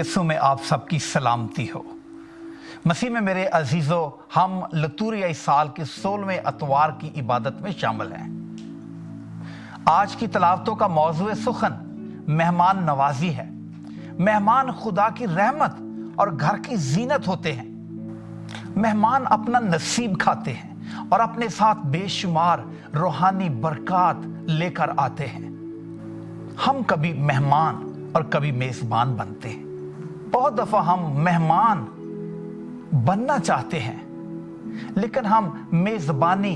यीशु में आप सबकी सलामती हो। मसीह में मेरे अजीज़ों, हम लतूरिया साल के 16वें अतवार की इबादत में शामिल हैं। आज की तलावतों का मौजू सुखन मेहमान नवाजी है। मेहमान खुदा की रहमत और घर की जीनत होते हैं। मेहमान अपना नसीब खाते हैं और अपने साथ बेशुमार रूहानी बरकत लेकर आते हैं। हम कभी मेहमान और कभी मेजबान बनते हैं। बहुत दफा हम मेहमान बनना चाहते हैं, लेकिन हम मेजबानी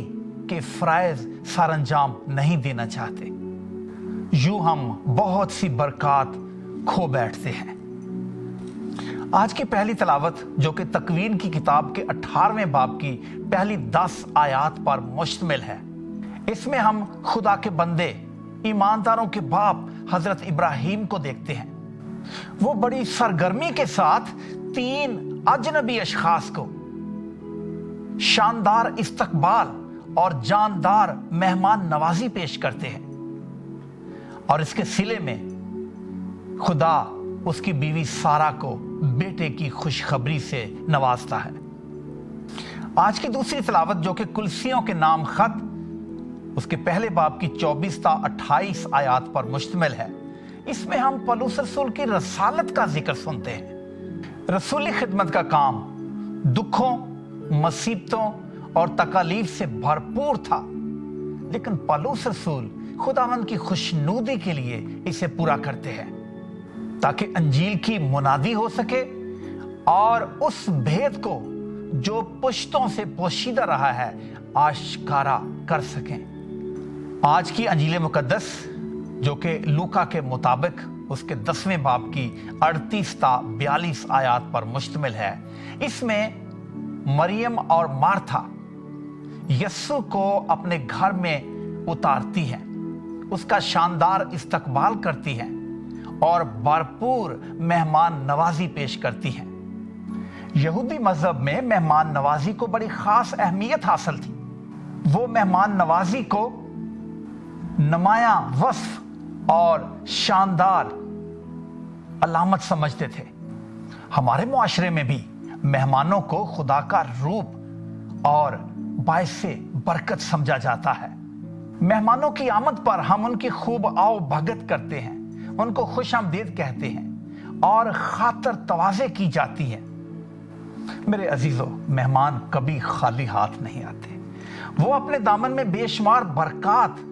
के फराइज सरअंजाम नहीं देना चाहते। यूं हम बहुत सी बरकत खो बैठते हैं। आज की पहली तलावत, जो कि तकवीन की किताब के 18वें बाब की पहली 10 आयात पर मुश्तमिल है, इसमें हम खुदा के बंदे, ईमानदारों के बाप हजरत इब्राहिम को देखते हैं। वो बड़ी सरगर्मी के साथ 3 अजनबी अशखास को शानदार इस्तकबाल और जानदार मेहमान नवाजी पेश करते हैं, और इसके सिले में खुदा उसकी बीवी सारा को बेटे की खुशखबरी से नवाजता है। आज की दूसरी तलावत, जो कि कुलसियों के नाम खत, उसके पहले बाब की 24 ता 28 आयात पर मुश्तमिल है। इसमें हम पौलुस रसूल की रसालत का जिक्र सुनते हैं। रसूली खिदमत का काम दुखों, मुसीबतों और तकालीफ से भरपूर था, लेकिन पौलुस रसूल खुदावंद की खुशनुदी के लिए इसे पूरा करते हैं, ताकि अंजील की मुनादी हो सके और उस भेद को जो पुश्तों से पोशीदा रहा है आश्कारा कर सकें। आज की अंजील मुकद्दस, जो कि लूका के मुताबिक उसके 10वें बाब की 38 ता 42 आयात पर मुश्तमिल है, इसमें मरियम और मार्था यस्सु को अपने घर में उतारती हैं, उसका शानदार इस्तकबाल करती हैं और भरपूर मेहमान नवाजी पेश करती हैं। यहूदी मजहब में मेहमान नवाजी को बड़ी खास अहमियत हासिल थी। वो मेहमान नवाजी को नुमाया वस्फ और शानदार अलामत समझते थे। हमारे मुआशरे में भी मेहमानों को खुदा का रूप और बाइसे बरकत समझा जाता है। मेहमानों की आमद पर हम उनकी खूब आओ भगत करते हैं, उनको खुशामदीद कहते हैं और खातर तवाज़े की जाती है। मेरे अजीजों, मेहमान कभी खाली हाथ नहीं आते। वो अपने दामन में बेशुमार बरकत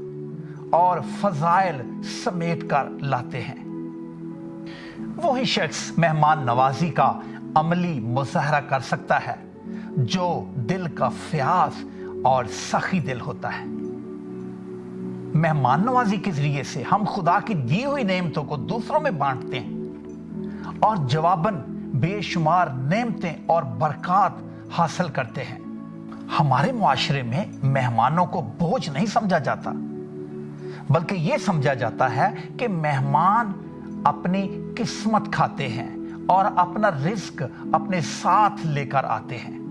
और फजाइल समेट कर लाते हैं। वही शख्स मेहमान नवाजी का अमली मुजाहरा कर सकता है जो दिल का फ्यास और सखी दिल होता है। मेहमान नवाजी के जरिए से हम खुदा की दी हुई नेमतों को दूसरों में बांटते हैं और जवाबन बेशुमार नेमतें और बरकत हासिल करते हैं। हमारे मुआशरे में मेहमानों को बोझ नहीं समझा जाता, बल्कि यह समझा जाता है कि मेहमान अपनी किस्मत खाते हैं और अपना रिस्क अपने साथ लेकर आते हैं।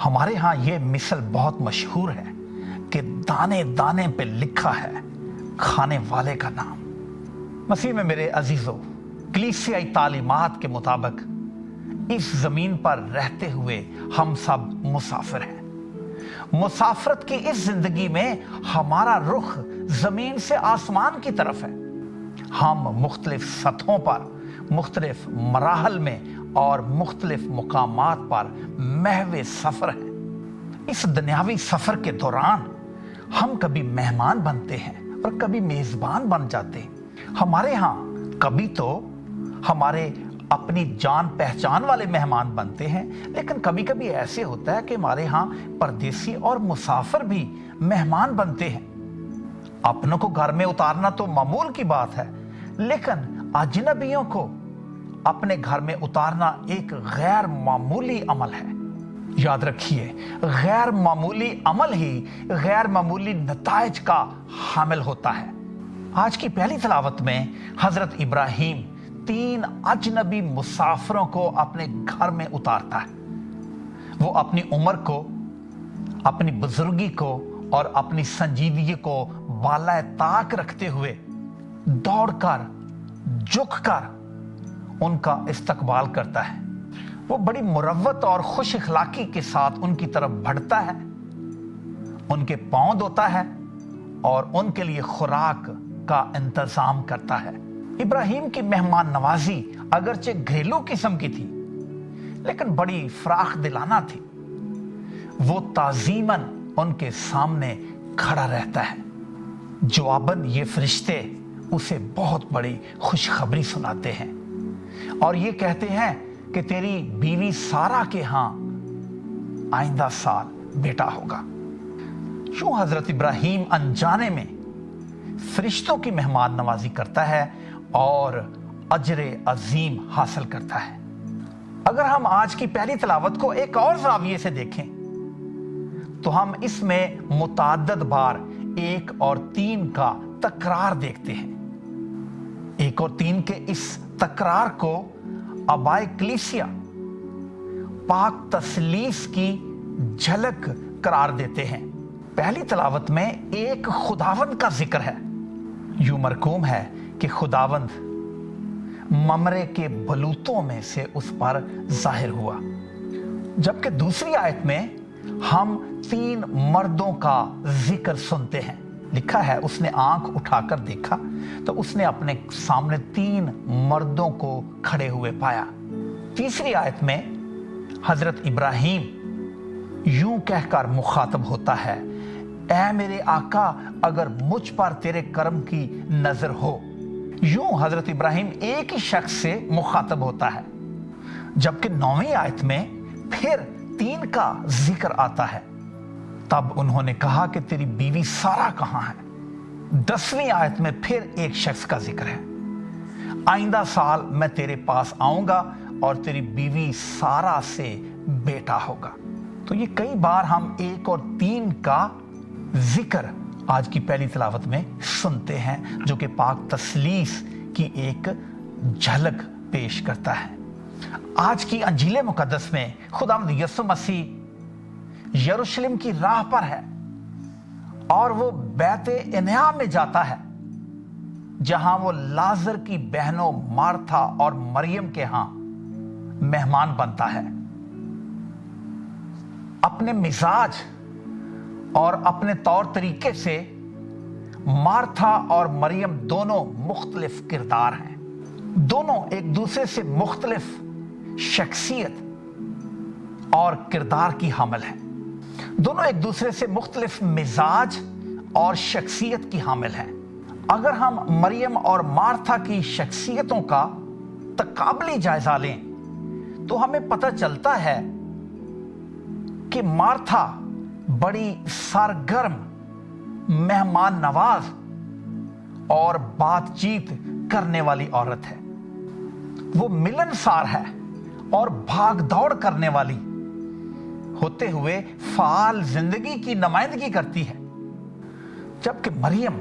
हमारे यहाँ यह मिसल बहुत मशहूर है कि दाने दाने पे लिखा है खाने वाले का नाम। मसीह में मेरे अजीजों, कलीसियाई तालीमात के मुताबिक इस जमीन पर रहते हुए हम सब मुसाफिर हैं। मुसाफरत की इस जिंदगी में हमारा रुख जमीन से आसमान की तरफ है। हम मुख्तलिफ सतहों पर, मुख्तलिफ मराहल में और मुख्तलिफ मुकामात पर महवे सफर हैं। इस दुनियावी सफर के दौरान हम कभी मेहमान बनते हैं और कभी मेजबान बन जाते हैं। हमारे यहाँ कभी तो हमारे अपनी जान पहचान वाले मेहमान बनते हैं, लेकिन कभी कभी ऐसे होता है कि हमारे यहाँ परदेसी और मुसाफिर भी मेहमान बनते हैं। अपनों को घर में उतारना तो मामूल की बात है, लेकिन अजनबियों को अपने घर में उतारना एक गैर मामूली अमल है। याद रखिए, गैर मामूली अमल ही गैर मामूली नताइज का हामिल होता है। आज की पहली तलावत में हजरत इब्राहिम 3 अजनबी मुसाफिरों को अपने घर में उतारता है। वो अपनी उम्र को, अपनी बुजुर्गी को और अपनी संजीदगी को बालाए ताक रखते हुए दौड़कर, झुककर ان کا استقبال کرتا ہے۔ وہ بڑی مروت اور خوش اخلاقی کے ساتھ ان کی طرف بڑھتا ہے، ان کے پاؤں دھوتا ہے اور ان کے لیے خوراک کا انتظام کرتا ہے۔ ابراہیم کی مہمان نوازی اگرچہ گھریلو قسم کی تھی لیکن بڑی فراخ دلانہ تھی۔ وہ تعظیماً ان کے سامنے کھڑا رہتا ہے۔ جواباً یہ فرشتے اسے بہت بڑی خوشخبری سناتے ہیں اور یہ کہتے ہیں کہ تیری بیوی سارا کے ہاں آئندہ سال بیٹا ہوگا۔ یوں حضرت ابراہیم انجانے میں فرشتوں کی مہمان نوازی کرتا ہے اور اجر عظیم حاصل کرتا ہے۔ اگر ہم آج کی پہلی تلاوت کو ایک اور زاویے سے دیکھیں تو ہم اس میں متعدد بار 1 اور 3 کا تکرار دیکھتے ہیں۔ 1 اور 3 کے اس تکرار کو آبائے کلیسیا پاک تثلیث کی جھلک قرار دیتے ہیں۔ پہلی تلاوت میں ایک خداوند کا ذکر ہے۔ یوں مرقوم ہے کہ خداوند ممرے کے بلوتوں میں سے اس پر ظاہر ہوا، جبکہ دوسری آیت میں ہم 3 مردوں کا ذکر سنتے ہیں۔ لکھا ہے اس نے آنکھ اٹھا کر دیکھا تو اس نے اپنے سامنے 3 مردوں کو کھڑے ہوئے پایا۔ تیسری آیت میں حضرت ابراہیم یوں کہہ کر مخاطب ہوتا ہے، اے میرے آقا اگر مجھ پر تیرے کرم کی نظر ہو۔ یوں حضرت ابراہیم ایک ہی شخص سے مخاطب ہوتا ہے، جبکہ 9ویں آیت میں پھر 3 کا ذکر آتا ہے۔ تب انہوں نے کہا کہ تیری بیوی سارا کہاں ہے؟ 10ویں آیت میں پھر ایک شخص کا ذکر ہے، آئندہ سال میں تیرے پاس آؤں گا اور تیری بیوی سارا سے بیٹا ہوگا۔ تو یہ کئی بار ہم 1 اور 3 کا ذکر آج کی پہلی تلاوت میں سنتے ہیں، جو کہ پاک تثلیث کی ایک جھلک پیش کرتا ہے۔ آج کی انجیل مقدس میں خداوند یسوع مسیح یروشلم کی راہ پر ہے اور وہ بیت عنیا میں جاتا ہے، جہاں وہ لازر کی بہنوں مارتھا اور مریم کے ہاں مہمان بنتا ہے۔ اپنے مزاج اور اپنے طور طریقے سے مارتھا اور مریم دونوں مختلف کردار ہیں، دونوں ایک دوسرے سے مختلف شخصیت اور کردار کی حامل ہیں، دونوں ایک دوسرے سے مختلف مزاج اور شخصیت کی حامل ہیں۔ اگر ہم مریم اور مارتھا کی شخصیتوں کا تقابلی جائزہ لیں تو ہمیں پتہ چلتا ہے کہ مارتھا بڑی سرگرم، مہمان نواز اور بات چیت کرنے والی عورت ہے۔ وہ ملنسار ہے اور بھاگ دوڑ کرنے والی ہوتے ہوئے فعال زندگی کی نمائندگی کرتی ہے، جبکہ مریم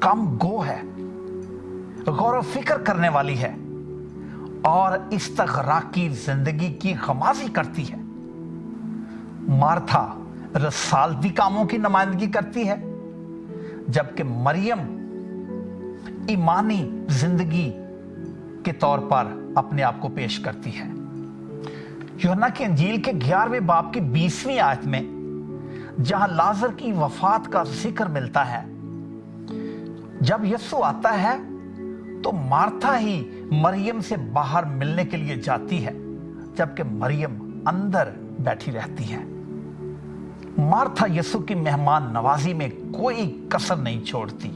کم گو ہے، غور و فکر کرنے والی ہے اور استغراقی زندگی کی غمازی کرتی ہے۔ مارتھا رسالتی کاموں کی نمائندگی کرتی ہے، جبکہ مریم ایمانی زندگی کے طور پر اپنے آپ کو پیش کرتی ہے۔ یوحنا کی انجیل کے 11ویں باب کی 20ویں آیت میں جہاں لازر کی وفات کا ذکر ملتا ہے، جب یسوع آتا ہے تو مارتھا ہی مریم سے باہر ملنے کے لیے جاتی ہے، جبکہ مریم اندر بیٹھی رہتی ہے۔ مارتھا یسوع کی مہمان نوازی میں کوئی کسر نہیں چھوڑتی۔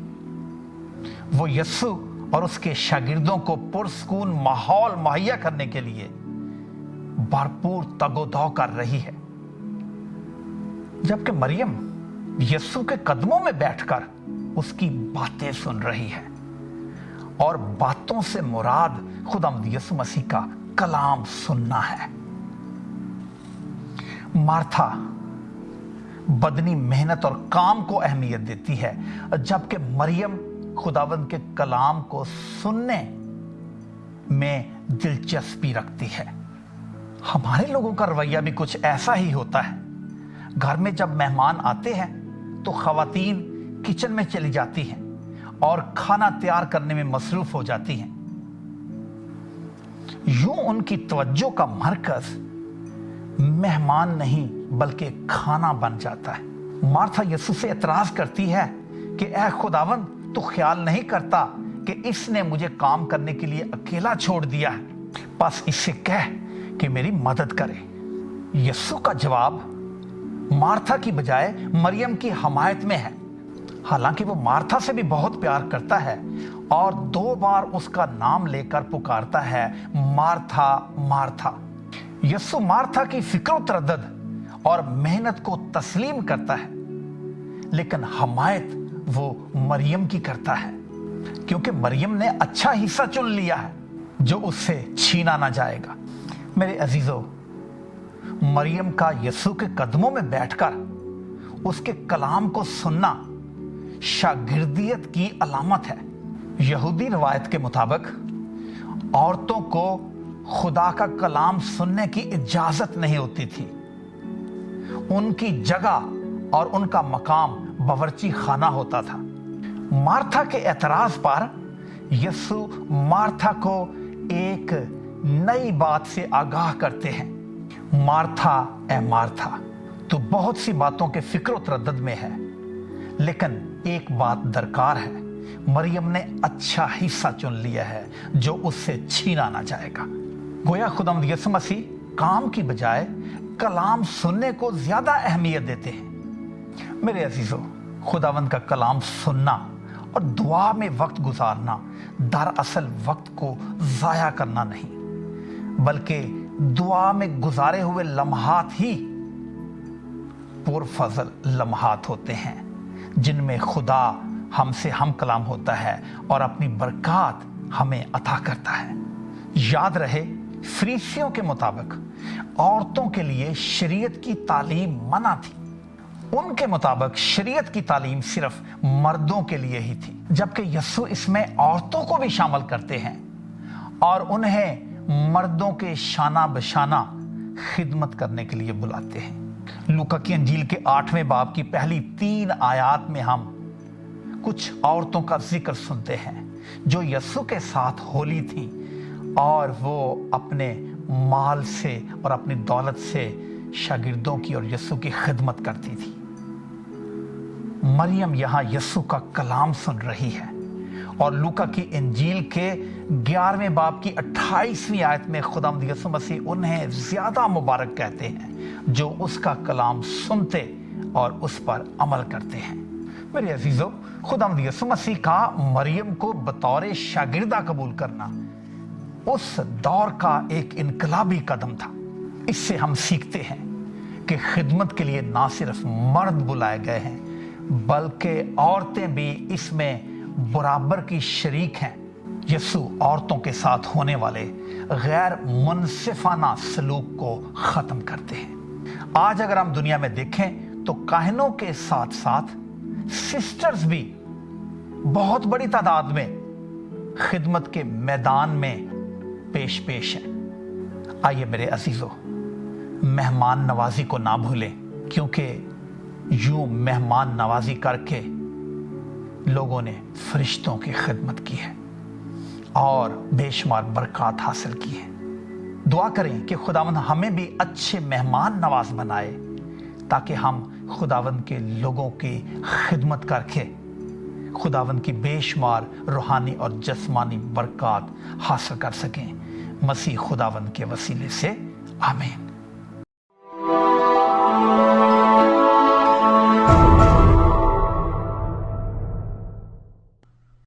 وہ یسوع اور اس کے شاگردوں کو پرسکون ماحول مہیا کرنے کے لیے بھرپور تگ و دو کر رہی ہے، جبکہ مریم یسوع کے قدموں میں بیٹھ کر اس کی باتیں سن رہی ہے، اور باتوں سے مراد خداوند یسوع مسیح کا کلام سننا ہے۔ مارتھا بدنی محنت اور کام کو اہمیت دیتی ہے، جبکہ مریم خداوند کے کلام کو سننے میں دلچسپی رکھتی ہے۔ ہمارے لوگوں کا رویہ بھی کچھ ایسا ہی ہوتا ہے۔ گھر میں جب مہمان آتے ہیں تو خواتین کچن میں چلی جاتی ہیں اور کھانا تیار کرنے میں مصروف ہو جاتی ہیں۔ यूं उनकी तवज्जो का मरकज मेहमान नहीं बल्कि खाना बन जाता है। मार्था यीशु से एतराज करती है कि ऐ खुदावंद, तू ख्याल नहीं करता कि इसने मुझे काम करने के लिए अकेला छोड़ दिया है, बस इससे कह कि मेरी मदद करे। यीशु का जवाब मार्था की बजाय मरियम की हमायत में है। हालांकि वो मार्था से भी बहुत प्यार करता है और 2 बार उसका नाम लेकर पुकारता है, मार्था मार्था। यीशु मार्था की फिक्र तरद्दुद और मेहनत को तस्लीम करता है, लेकिन हमायत वो मरियम की करता है, क्योंकि मरियम ने अच्छा हिस्सा चुन लिया है जो उससे छीना ना जाएगा। मेरे अजीजों, मरियम का यीशु के कदमों में बैठकर उसके कलाम को सुनना शागिर्दियत की अलामत है। यहूदी रवायत के मुताबिक औरतों को खुदा का कलाम सुनने की इजाजत नहीं होती थी। उनकी जगह और उनका मकाम बावर्ची खाना होता था। मार्था के एतराज पर यीशु मार्था को एक नई बात से आगाह करते हैं। मार्था ए मार्था, तू बहुत सी बातों के फिक्र तरद्दुद में है, लेकिन एक बात दरकार है। मरियम ने अच्छा हिस्सा चुन लिया है जो उससे छीना ना जाएगा। गोया खुदावंद यीशु मसीह काम की बजाय कलाम सुनने को ज्यादा अहमियत देते हैं। मेरे अजीजों, खुदावंद का कलाम सुनना और दुआ में वक्त गुजारना दरअसल वक्त को जाया करना नहीं, बल्कि दुआ में गुजारे हुए लम्हात ही पुरफजल लम्हात होते हैं, जिनमें खुदा हमसे हम कलाम होता है और अपनी बरकत हमें अता करता है। याद रहे, फरीसियों के मुताबिक औरतों के लिए शरीयत की तालीम मना थी। उनके मुताबिक शरीयत की तालीम सिर्फ मर्दों के लिए ही थी, जबकि यीशु इसमें औरतों को भी शामिल करते हैं और उन्हें मर्दों के शाना बशाना खिदमत करने के लिए बुलाते हैं। लूका की अंजील के 8वें बाब की पहली 3 आयात में हम कुछ औरतों का जिक्र सुनते हैं जो यीशु के साथ होली थी और वो अपने माल से और अपनी दौलत से शागिर्दों की और यीशु की खिदमत करती थी। मरियम यहाँ यीशु का कलाम सुन रही है और लूका की इंजील के 11वें बाब की 28वीं आयत में खुदावंद यीशु मसीह उन्हें ज्यादा मुबारक कहते हैं जो उसका कलाम सुनते और उस पर अमल करते हैं। मेरे अजीजों, खुदावंद यीशु मसीह का मरियम को बतौर शागिर्दा कबूल करना उस दौर का एक इनकलाबी कदम था। इससे हम सीखते हैं कि खिदमत के लिए ना सिर्फ मर्द बुलाए गए हैं, बल्कि औरतें भी इसमें बराबर की शरीक हैं। यीशु औरतों के साथ होने वाले गैर मुनसिफाना सलूक को खत्म करते हैं। आज अगर हम दुनिया में देखें तो काहिनों के साथ साथ सिस्टर्स भी बहुत बड़ी तादाद में खिदमत के मैदान में पेश हैं। आइए मेरे अजीजों, मेहमान नवाजी को ना भूलें, क्योंकि यूं मेहमान नवाजी करके लोगों ने फरिश्तों की खिदमत की है और बेशुमार बरकत हासिल की है। दुआ करें कि खुदावंद हमें भी अच्छे मेहमान नवाज बनाए, ताकि हम खुदावंद के लोगों की खिदमत करके खुदावंद की बेशुमार रूहानी और जिस्मानी बरकत हासिल कर सकें। मसीह खुदावंद के वसीले से आमीन।